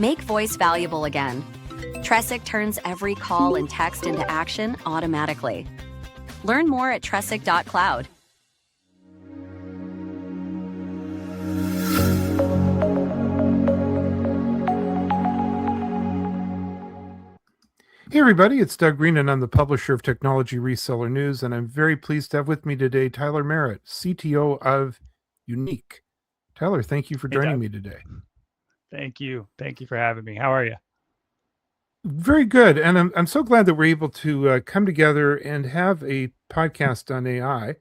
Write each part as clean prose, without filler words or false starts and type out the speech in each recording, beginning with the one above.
Make voice valuable again. Tresic turns every call and text into action automatically. Learn more at tresic.cloud. Hey everybody, it's Doug Green and I'm the publisher of Technology Reseller News, and I'm very pleased to have with me today Tyler Merritt, CTO of UneeQ. Tyler, thank you for joining me today. Thank you. Thank you for having me. How are you? Very good, and I'm so glad that we're able to come together and have a podcast on AI.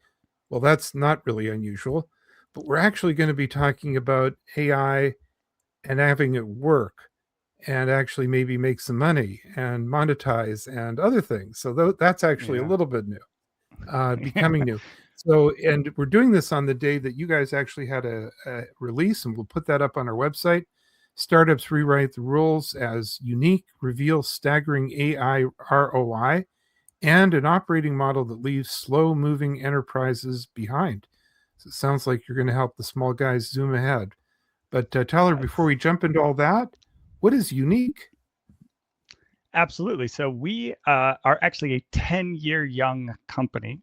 Well, that's not really unusual, but we're actually going to be talking about AI and having it work and actually maybe make some money and monetize and other things. So that's actually a little bit new, becoming new. So, and we're doing this on the day that you guys actually had a release, and we'll put that up on our website. Startups Rewrite the Rules, as UneeQ reveals staggering AI ROI and an operating model that leaves slow-moving enterprises behind. So it sounds like you're going to help the small guys zoom ahead. But Tyler, before we jump into all that, what is UneeQ? Absolutely. So we are actually a 10-year young company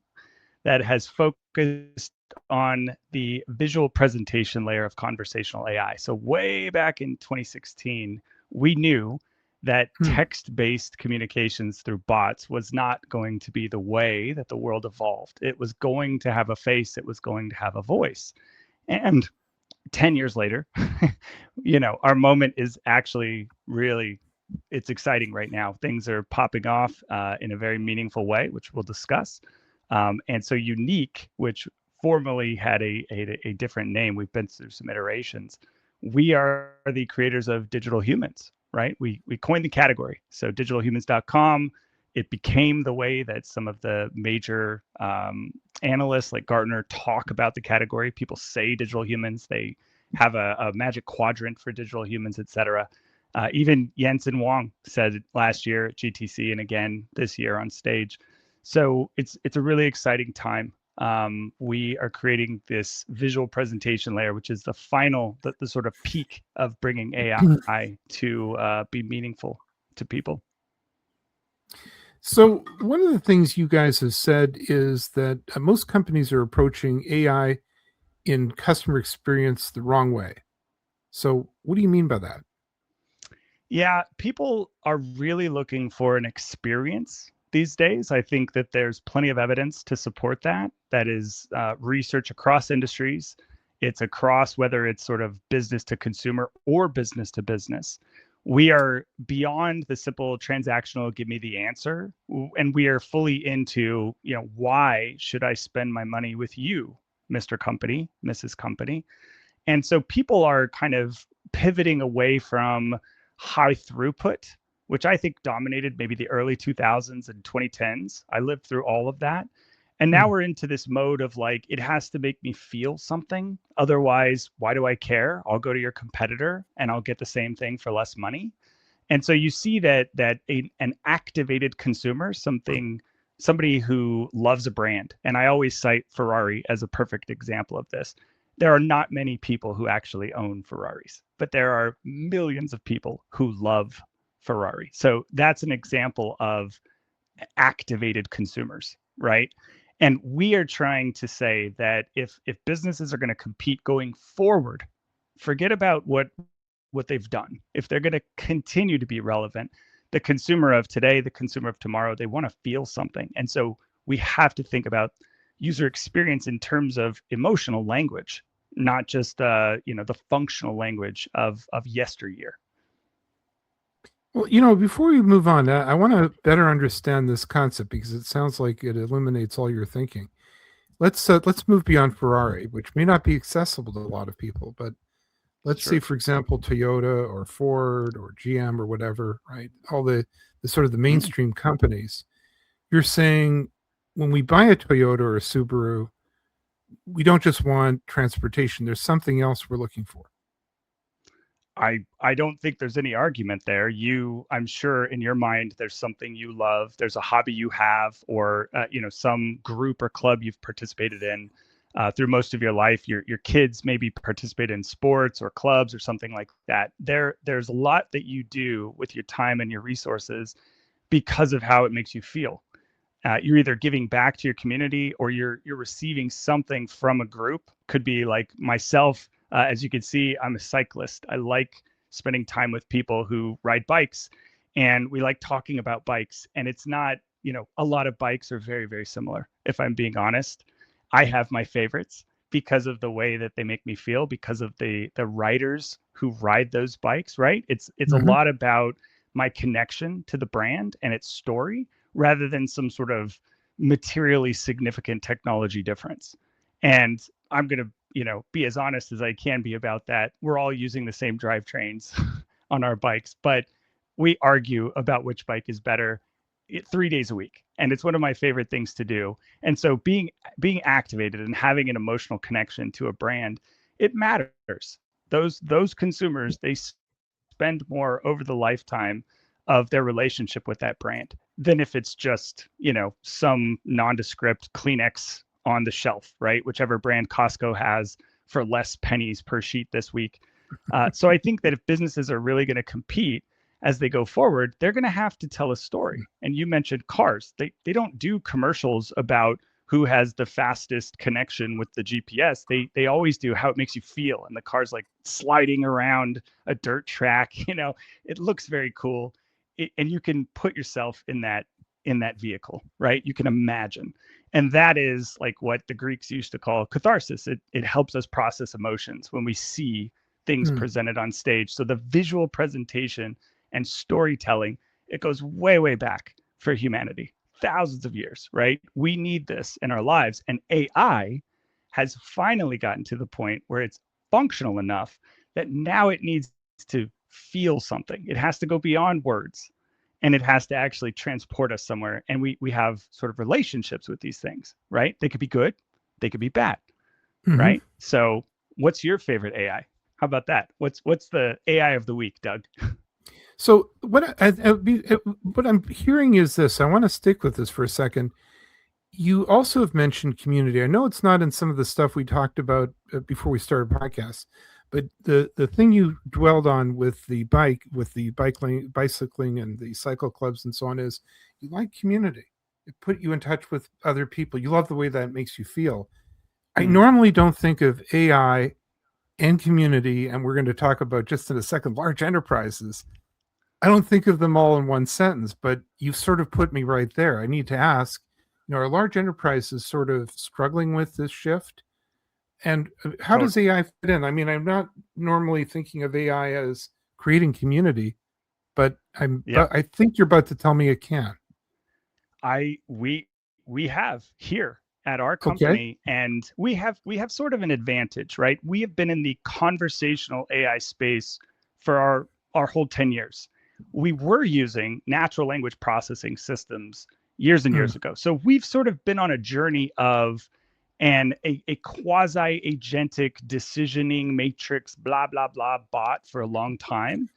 that has focused on the visual presentation layer of conversational AI. So way back in 2016, we knew that text-based communications through bots was not going to be the way that the world evolved. It was going to have a face, it was going to have a voice. And 10 years later, our moment is actually really, it's exciting right now. Things are popping off in a very meaningful way, which we'll discuss. And so UneeQ, which formerly had a different name, we've been through some iterations. We are the creators of digital humans, right? We coined the category. So digitalhumans.com, it became the way that some of the major analysts like Gartner talk about the category. People say digital humans, they have a magic quadrant for digital humans, et cetera. Even Jensen Huang said it last year at GTC and again this year on stage. So it's a really exciting time. We are creating this visual presentation layer, which is the final, the sort of peak of bringing AI to be meaningful to people. So one of the things you guys have said is that most companies are approaching AI in customer experience the wrong way. So what do you mean by that? Yeah, people are really looking for an experience these days. I think that there's plenty of evidence to support that. That is research across industries. It's across whether it's sort of business to consumer or business to business. We are beyond the simple transactional, give me the answer. And we are fully into, why should I spend my money with you, Mr. Company, Mrs. Company? And so people are kind of pivoting away from high throughput, which I think dominated maybe the early 2000s and 2010s. I lived through all of that. And now we're into this mode of like, it has to make me feel something. Otherwise, why do I care? I'll go to your competitor and I'll get the same thing for less money. And so you see that an activated consumer, somebody who loves a brand, and I always cite Ferrari as a perfect example of this. There are not many people who actually own Ferraris, but there are millions of people who love Ferrari. So that's an example of activated consumers, right? And we are trying to say that if businesses are going to compete going forward, forget about what they've done. If they're going to continue to be relevant, the consumer of today, the consumer of tomorrow, they want to feel something. And so we have to think about user experience in terms of emotional language, not just the functional language of yesteryear. Well, before we move on, I want to better understand this concept because it sounds like it eliminates all your thinking. Let's move beyond Ferrari, which may not be accessible to a lot of people, but let's say, for example, Toyota or Ford or GM or whatever, right? All the sort of the mainstream companies. You're saying when we buy a Toyota or a Subaru, we don't just want transportation. There's something else we're looking for. I don't think there's any argument there. I'm sure in your mind, there's something you love. There's a hobby you have, or some group or club you've participated in. through most of your life. Your kids maybe participate in sports or clubs or something like that. There's a lot that you do with your time and your resources because of how it makes you feel. You're either giving back to your community or you're receiving something from a group. Could be like myself. As you can see, I'm a cyclist. I like spending time with people who ride bikes, and we like talking about bikes. And it's not, a lot of bikes are very, very similar. If I'm being honest, I have my favorites because of the way that they make me feel, because of the riders who ride those bikes. Right? It's a Mhm. lot about my connection to the brand and its story rather than some sort of materially significant technology difference. And I'm going to, be as honest as I can be about that. We're all using the same drivetrains on our bikes, but we argue about which bike is better 3 days a week. And it's one of my favorite things to do. And so being activated and having an emotional connection to a brand, it matters. Those consumers, they spend more over the lifetime of their relationship with that brand than if it's just, some nondescript Kleenex on the shelf, right? Whichever brand Costco has for less pennies per sheet this week. So I think that if businesses are really going to compete as they go forward, they're going to have to tell a story. And you mentioned cars. They don't do commercials about who has the fastest connection with the GPS. They always do how it makes you feel. And the car's like sliding around a dirt track, it looks very cool. And you can put yourself in that vehicle, right? You can imagine. And that is like what the Greeks used to call catharsis. It helps us process emotions when we see things Mm. presented on stage. So the visual presentation and storytelling, it goes way, way back for humanity, thousands of years, right? We need this in our lives. And AI has finally gotten to the point where it's functional enough that now it needs to feel something. It has to go beyond words and it has to actually transport us somewhere. And we have sort of relationships with these things, right? They could be good, they could be bad, Mhm. right? So what's your favorite AI? How about that? What's the AI of the week, Doug? So what I'm hearing is this. I want to stick with this for a second. You also have mentioned community. I know it's not in some of the stuff we talked about before we started podcasts, but the thing you dwelled on with the bike lane, bicycling, and the cycle clubs and so on is you like community. It put you in touch with other people. You love the way that makes you feel. I Mm, normally don't think of AI and community, and we're going to talk about just in a second large enterprises. I don't think of them all in one sentence, but you've sort of put me right there. I need to ask, are large enterprises sort of struggling with this shift? And how to- does AI fit in? I mean, I'm not normally thinking of AI as creating community, but yeah. I think you're about to tell me it can. I we have here at our Okay. company, and we have sort of an advantage, right? We have been in the conversational AI space for our whole 10 years. We were using natural language processing systems years and Mm, years ago. So we've sort of been on a journey of a quasi agentic decisioning matrix blah blah blah bot for a long time,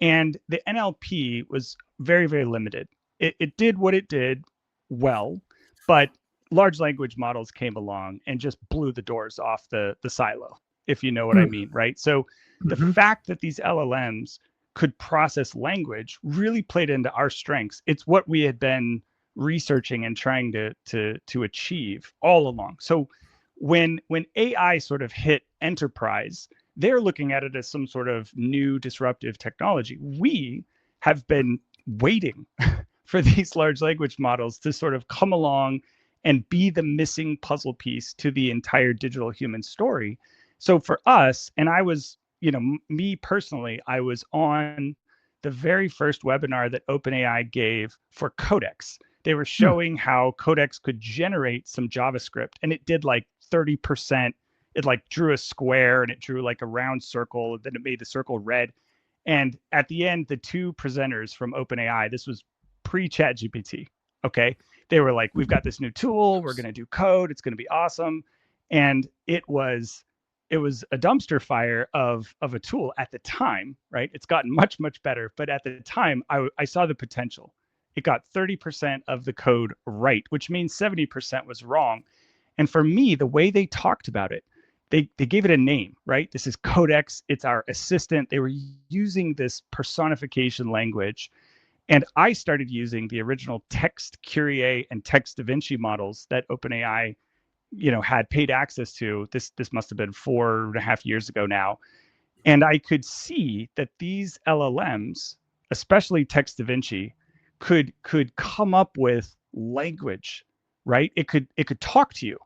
and the NLP was very, very limited. It did what it did well, but large language models came along and just blew the doors off the silo, if you know what I mm, mean, right? So the mhm, fact that these LLMs could process language really played into our strengths. It's what we had been researching and trying to achieve all along. So when AI sort of hit enterprise, they're looking at it as some sort of new disruptive technology. We have been waiting for these large language models to sort of come along and be the missing puzzle piece to the entire digital human story. So for us, and I was, me personally, I was on the very first webinar that OpenAI gave for Codex. They were mm, showing how Codex could generate some JavaScript, and it did like 30%. It like drew a square and it drew like a round circle, then it made the circle red. And at the end, the two presenters from OpenAI, this was pre-chat GPT. Okay. They were like, we've got this new tool, we're going to do code, it's going to be awesome. And it was a dumpster fire of a tool at the time, right? It's gotten much, much better. But at the time, I saw the potential. It got 30% of the code right, which means 70% was wrong. And for me, the way they talked about it, they gave it a name, right? This is Codex. It's our assistant. They were using this personification language. And I started using the original Text Curie and Text Da Vinci models that OpenAI, had paid access to. This must have been 4.5 years ago now. And I could see that these LLMs, especially Text Da Vinci, could come up with language, right? It could talk to you.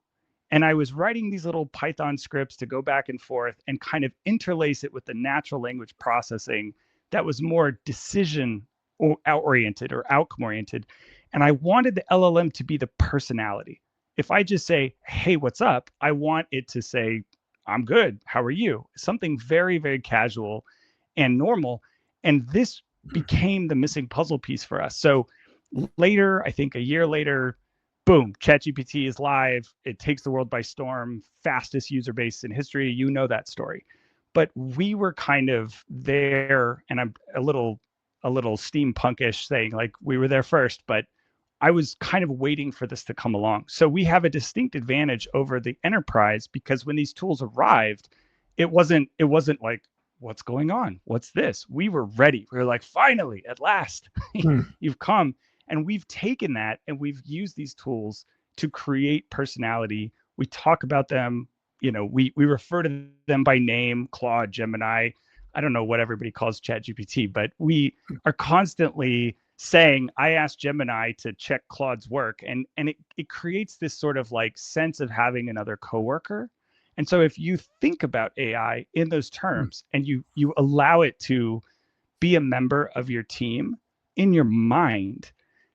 And I was writing these little Python scripts to go back and forth and kind of interlace it with the natural language processing that was more decision oriented or outcome oriented. And I wanted the LLM to be the personality. If I just say, hey, what's up? I want it to say, I'm good. How are you? Something very, very casual and normal. And this became the missing puzzle piece for us. So later, I think a year later, boom, ChatGPT is live. It takes the world by storm, fastest user base in history. You know that story. But we were kind of there, and I'm a little steampunkish saying like we were there first, but I was kind of waiting for this to come along. So we have a distinct advantage over the enterprise because when these tools arrived, it wasn't like, what's going on? What's this? We were ready. We were like, finally, at last, you've come. And we've taken that and we've used these tools to create personality. We talk about them, we refer to them by name, Claude, Gemini. I don't know what everybody calls ChatGPT, but we are constantly saying, I asked Gemini to check Claude's work. And it creates this sort of like sense of having another coworker. And so if you think about AI in those terms and you allow it to be a member of your team in your mind,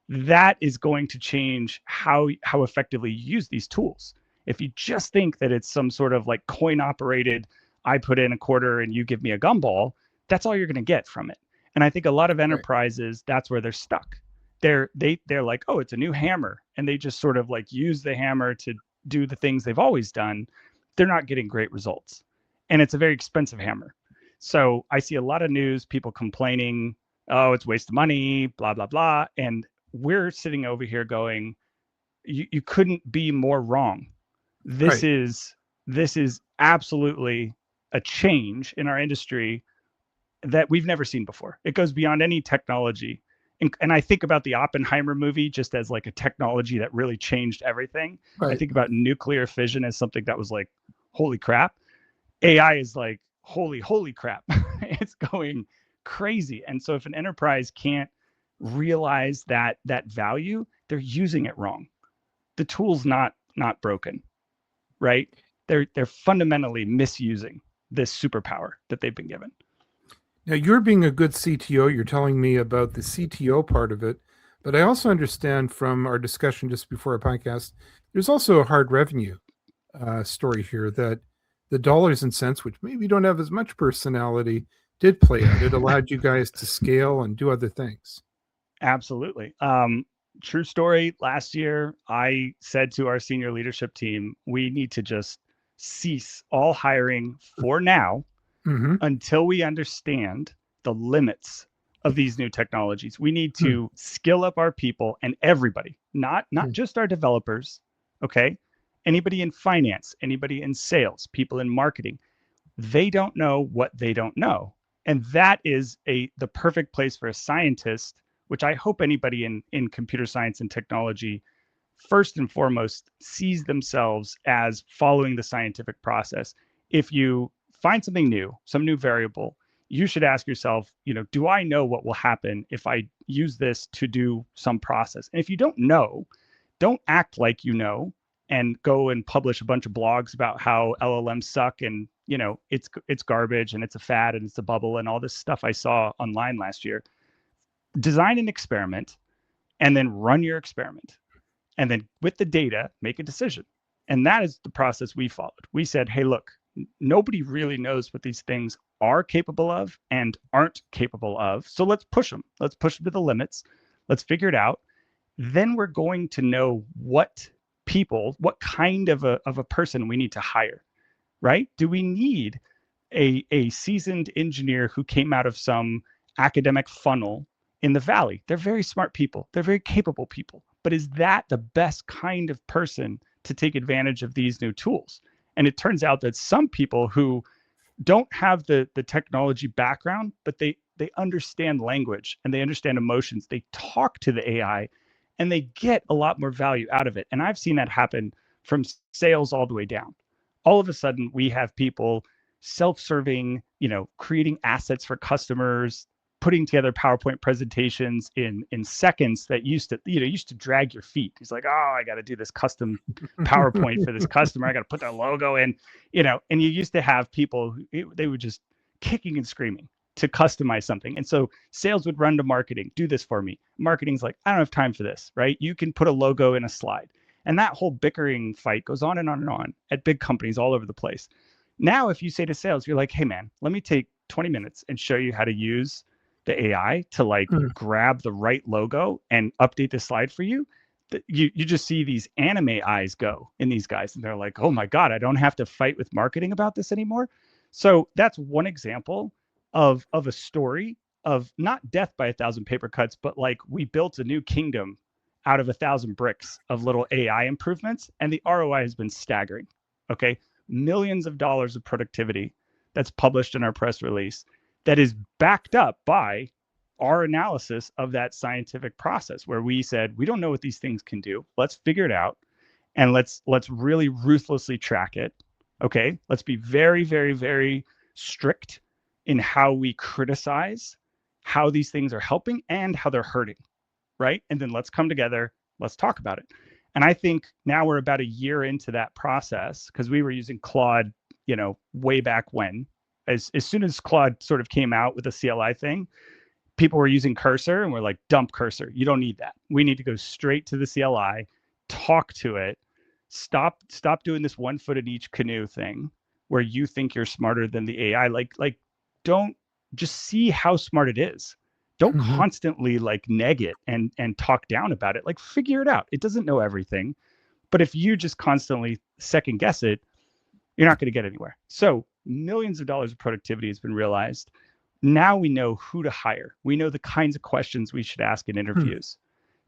that is going to change how effectively you use these tools. If you just think that it's some sort of like coin operated, I put in a quarter and you give me a gumball, that's all you're going to get from it. And I think a lot of enterprises, that's where they're stuck. They're like, oh, it's a new hammer. And they just sort of like use the hammer to do the things they've always done. They're not getting great results. And it's a very expensive hammer. So I see a lot of news, people complaining, oh, it's a waste of money, blah, blah, blah. And we're sitting over here going, you couldn't be more wrong. This is absolutely a change in our industry that we've never seen before. It goes beyond any technology. And I think about the Oppenheimer movie just as like a technology that really changed everything. I think about nuclear fission as something that was like, holy crap. AI is like, holy crap. It's going crazy. And so if an enterprise can't realize that value, they're using it wrong. The tool's not broken, right? They're fundamentally misusing this superpower that they've been given. Now, you're being a good CTO. You're telling me about the CTO part of it, but I also understand from our discussion just before our podcast, there's also a hard revenue story here that the dollars and cents, which maybe don't have as much personality, did play out. It allowed you guys to scale and do other things. Absolutely. True story. Last year, I said to our senior leadership team, we need to just cease all hiring for now until we understand the limits of these new technologies. We need to skill up our people and everybody, not just our developers, okay? Anybody in finance, anybody in sales, people in marketing, they don't know what they don't know. And that is the perfect place for a scientist, which I hope anybody in computer science and technology, first and foremost, sees themselves as following the scientific process. If you find something new, some new variable, you should ask yourself, do I know what will happen if I use this to do some process? And if you don't know, don't act like you know and go and publish a bunch of blogs about how LLMs suck and it's garbage and it's a fad and it's a bubble and all this stuff I saw online last year. Design an experiment and then run your experiment. And then with the data, make a decision. And that is the process we followed. We said, hey, look, nobody really knows what these things are capable of and aren't capable of. So let's push them. Let's push them to the limits. Let's figure it out. Then we're going to know what kind of a person we need to hire, right? Do we need a seasoned engineer who came out of some academic funnel in the Valley? They're very smart people. They're very capable people. But is that the best kind of person to take advantage of these new tools. And it turns out that some people who don't have the technology background, but they understand language and they understand emotions. They talk to the AI and they get a lot more value out of it. And I've seen that happen from sales all the way down. All of a sudden, we have people self-serving, creating assets for customers, putting together PowerPoint presentations in seconds that used to drag your feet. He's like, oh, I got to do this custom PowerPoint for this customer. I got to put their logo in, and you used to have people, they were just kicking and screaming to customize something. And so sales would run to marketing, do this for me. Marketing's like, I don't have time for this, right? You can put a logo in a slide. And that whole bickering fight goes on and on and on at big companies all over the place. Now, if you say to sales, you're like, hey man, let me take 20 minutes and show you how to use the AI to grab the right logo and update the slide for you. You just see these anime eyes go in these guys, and they're like, oh my God, I don't have to fight with marketing about this anymore. So that's one example of a story of not death by 1,000 paper cuts, but like we built a new kingdom out of 1,000 bricks of little AI improvements, and the ROI has been staggering. Okay, millions of dollars of productivity that's published in our press release that is backed up by our analysis of that scientific process, where we said, we don't know what these things can do. Let's figure it out. And let's really ruthlessly track it. Okay. Let's be very, very, very strict in how we criticize how these things are helping and how they're hurting. Right. And then let's come together. Let's talk about it. And I think now we're about a year into that process, because we were using Claude, way back when. As soon as Claude sort of came out with the CLI thing, people were using Cursor, and we're like, dump Cursor. You don't need that. We need to go straight to the CLI, talk to it, stop doing this one foot in each canoe thing where you think you're smarter than the AI. Like don't just see how smart it is. Don't constantly neg it and talk down about it. Figure it out. It doesn't know everything. But if you just constantly second guess it, you're not going to get anywhere. So millions of dollars of productivity has been realized. Now we know who to hire. We know the kinds of questions we should ask in interviews,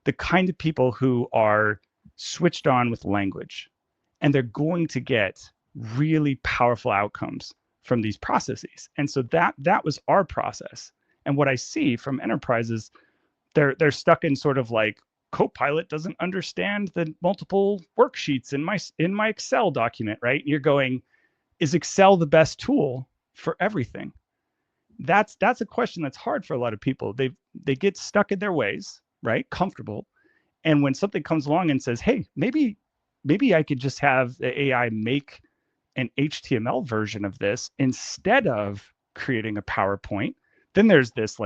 the kind of people who are switched on with language, and they're going to get really powerful outcomes from these processes. And so that was our process. And what I see from enterprises, they're stuck in sort of Copilot doesn't understand the multiple worksheets in my Excel document, right? You're going, is Excel the best tool for everything? That's a question that's hard for a lot of people. They get stuck in their ways, right? Comfortable. And when something comes along and says, hey, maybe I could just have the AI make an HTML version of this instead of creating a PowerPoint, then there's this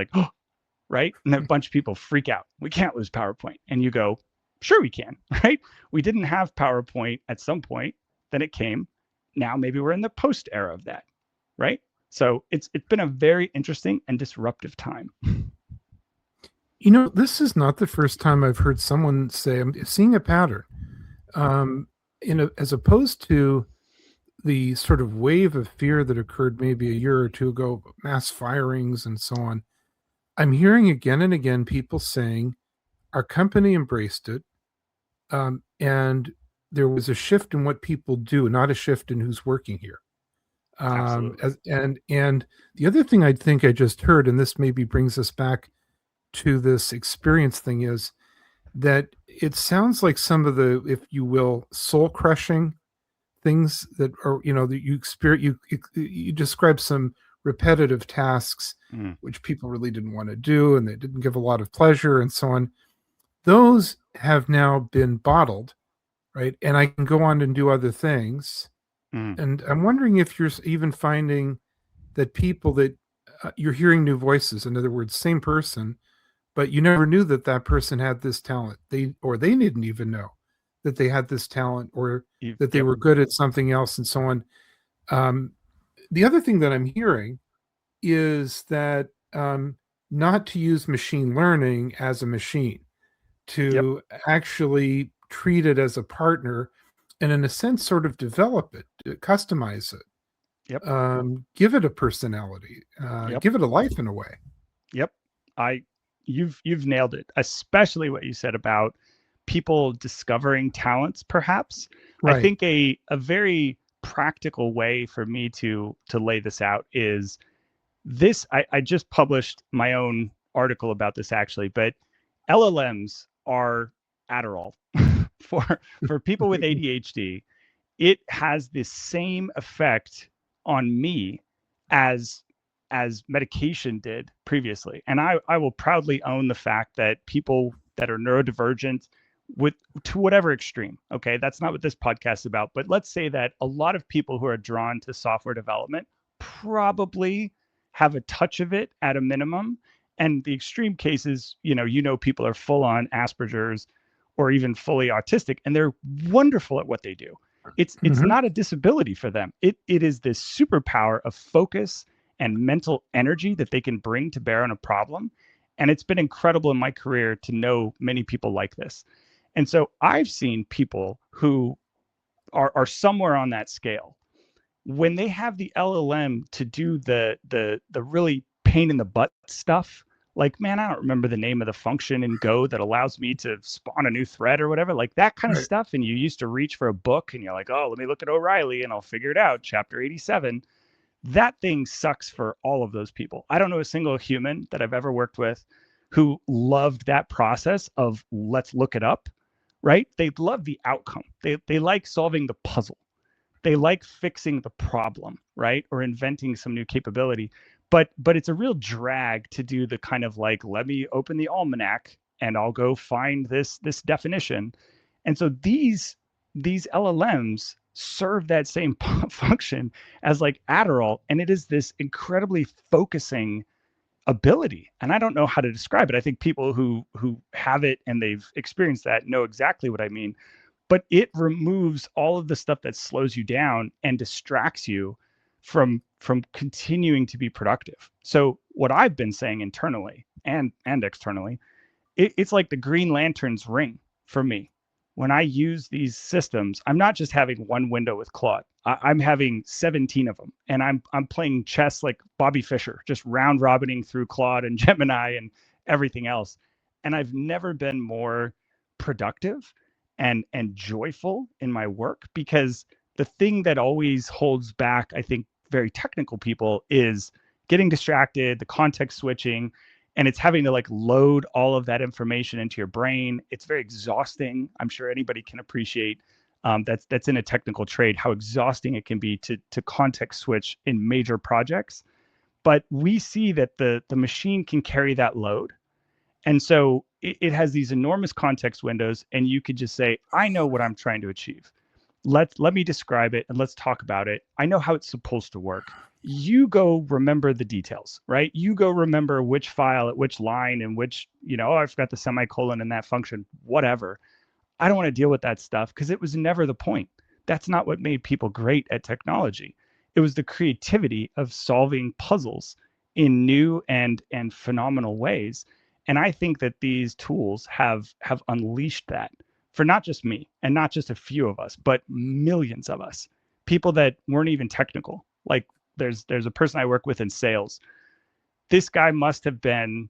right? And then a bunch of people freak out. We can't lose PowerPoint. And you go, sure we can, right? We didn't have PowerPoint at some point, then it came. Now maybe we're in the post era of that, right? So it's been a very interesting and disruptive time. This is not the first time I've heard someone say, I'm seeing a pattern. As opposed to the sort of wave of fear that occurred maybe a year or two ago, mass firings and so on, I'm hearing again and again people saying our company embraced it, and there was a shift in what people do, not a shift in who's working here. And the other thing I think I just heard, and this maybe brings us back to this experience thing, is that it sounds like some of the, if you will, soul crushing things that are, that you experience, you describe some repetitive tasks which people really didn't want to do, and they didn't give a lot of pleasure and so on. Those have now been bottled, right? And I can go on and do other things. And I'm wondering if you're even finding that people that you're hearing new voices, in other words, same person, but you never knew that person had this talent. They didn't even know that they had this talent, or that they were good at something else and so on. The other thing that I'm hearing is that not to use machine learning as a machine, to actually treat it as a partner, and in a sense sort of develop it, customize it, give it a personality, give it a life in a way. You've nailed it, especially what you said about people discovering talents, perhaps. I Right. think a very practical way for me to lay this out is this. I just published my own article about this actually, but LLMs are Adderall for people with ADHD. It has the same effect on me as medication did previously. And I will proudly own the fact that people that are neurodivergent with to whatever extreme, okay, that's not what this podcast is about, but let's say that a lot of people who are drawn to software development probably have a touch of it at a minimum. And the extreme cases, people are full on Asperger's or even fully autistic, and they're wonderful at what they do. It's Mhm. not a disability for them. It is this superpower of focus and mental energy that they can bring to bear on a problem. And it's been incredible in my career to know many people like this. And so I've seen people who are somewhere on that scale. When they have the LLM to do the really pain in the butt stuff, like, man, I don't remember the name of the function in Go that allows me to spawn a new thread or whatever, like that kind of Right. stuff. And you used to reach for a book and you're like, oh, let me look at O'Reilly and I'll figure it out. Chapter 87. That thing sucks for all of those people. I don't know a single human that I've ever worked with who loved that process of let's look it up, right? They love the outcome. They like solving the puzzle. They like fixing the problem, right? Or inventing some new capability. But it's a real drag to do the kind of like, let me open the almanac and I'll go find this definition. And so these LLMs serve that same function as like Adderall, and it is this incredibly focusing ability. And I don't know how to describe it. I think people who have it and they've experienced that know exactly what I mean. But it removes all of the stuff that slows you down and distracts you from continuing to be productive. So what I've been saying internally and externally, it's like the Green Lantern's ring for me. When I use these systems, I'm not just having one window with Claude. I'm having 17 of them, and I'm playing chess like Bobby Fischer, just round robining through Claude and Gemini and everything else. And I've never been more productive and joyful in my work, because the thing that always holds back, I think, very technical people is getting distracted, the context switching, and it's having to like load all of that information into your brain. It's very exhausting. I'm sure anybody can appreciate that's in a technical trade how exhausting it can be to context switch in major projects. But we see that the machine can carry that load, and so it has these enormous context windows, and you could just say, I know what I'm trying to achieve. Let me describe it and let's talk about it. I know how it's supposed to work. You go remember the details, right? You go remember which file at which line and which, oh, I forgot the semicolon in that function, whatever. I don't want to deal with that stuff because it was never the point. That's not what made people great at technology. It was the creativity of solving puzzles in new and phenomenal ways. And I think that these tools have unleashed that for not just me and not just a few of us, but millions of us, people that weren't even technical. Like there's a person I work with in sales. This guy must have been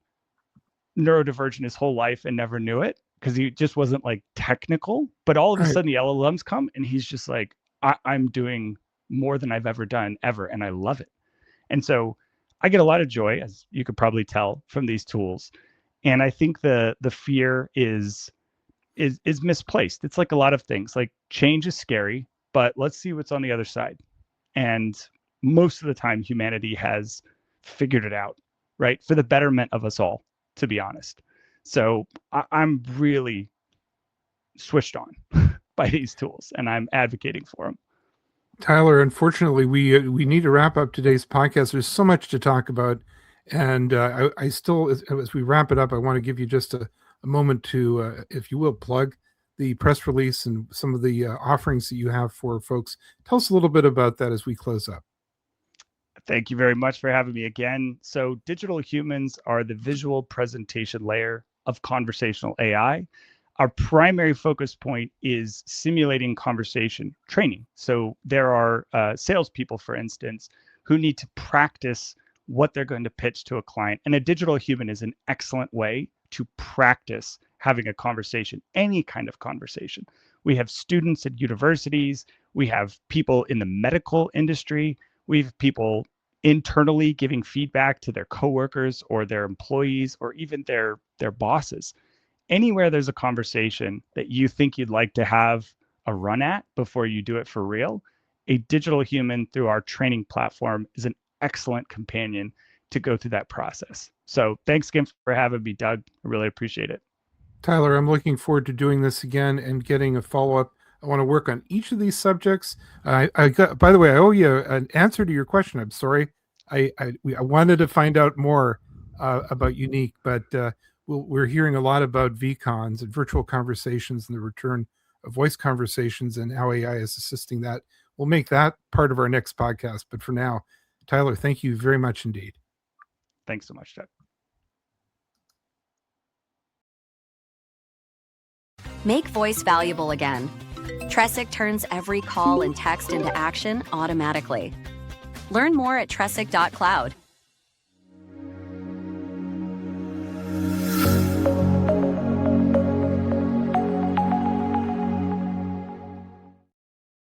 neurodivergent his whole life and never knew it because he just wasn't like technical. But all of a Right. sudden the LLMs come and he's just like, I'm doing more than I've ever done ever, and I love it. And so I get a lot of joy, as you could probably tell, from these tools. And I think the fear is misplaced. It's like a lot of things. Like change is scary, but let's see what's on the other side. And most of the time, humanity has figured it out, right? For the betterment of us all, to be honest. So I'm really switched on by these tools, and I'm advocating for them. Tyler, unfortunately, we need to wrap up today's podcast. There's so much to talk about, and I still, as we wrap it up, I want to give you just a moment to, if you will, plug the press release and some of the offerings that you have for folks. Tell us a little bit about that as we close up. Thank you very much for having me again. So, digital humans are the visual presentation layer of conversational AI. Our primary focus point is simulating conversation training. So, there are salespeople, for instance, who need to practice what they're going to pitch to a client. And a digital human is an excellent way to practice having a conversation, any kind of conversation. We have students at universities, we have people in the medical industry, we have people internally giving feedback to their coworkers or their employees or even their bosses. Anywhere there's a conversation that you think you'd like to have a run at before you do it for real, a digital human through our training platform is an excellent companion to go through that process. So thanks again for having me, Doug. I really appreciate it. Tyler, I'm looking forward to doing this again and getting a follow-up. I want to work on each of these subjects. I got, by the way, I owe you an answer to your question. I'm sorry. I wanted to find out more about UneeQ, but we're hearing a lot about VCons and virtual conversations and the return of voice conversations and how AI is assisting that. We'll make that part of our next podcast. But for now, Tyler, thank you very much indeed. Thanks so much, Doug. Make voice valuable again. Tressic turns every call and text into action automatically. Learn more at Tressic.cloud.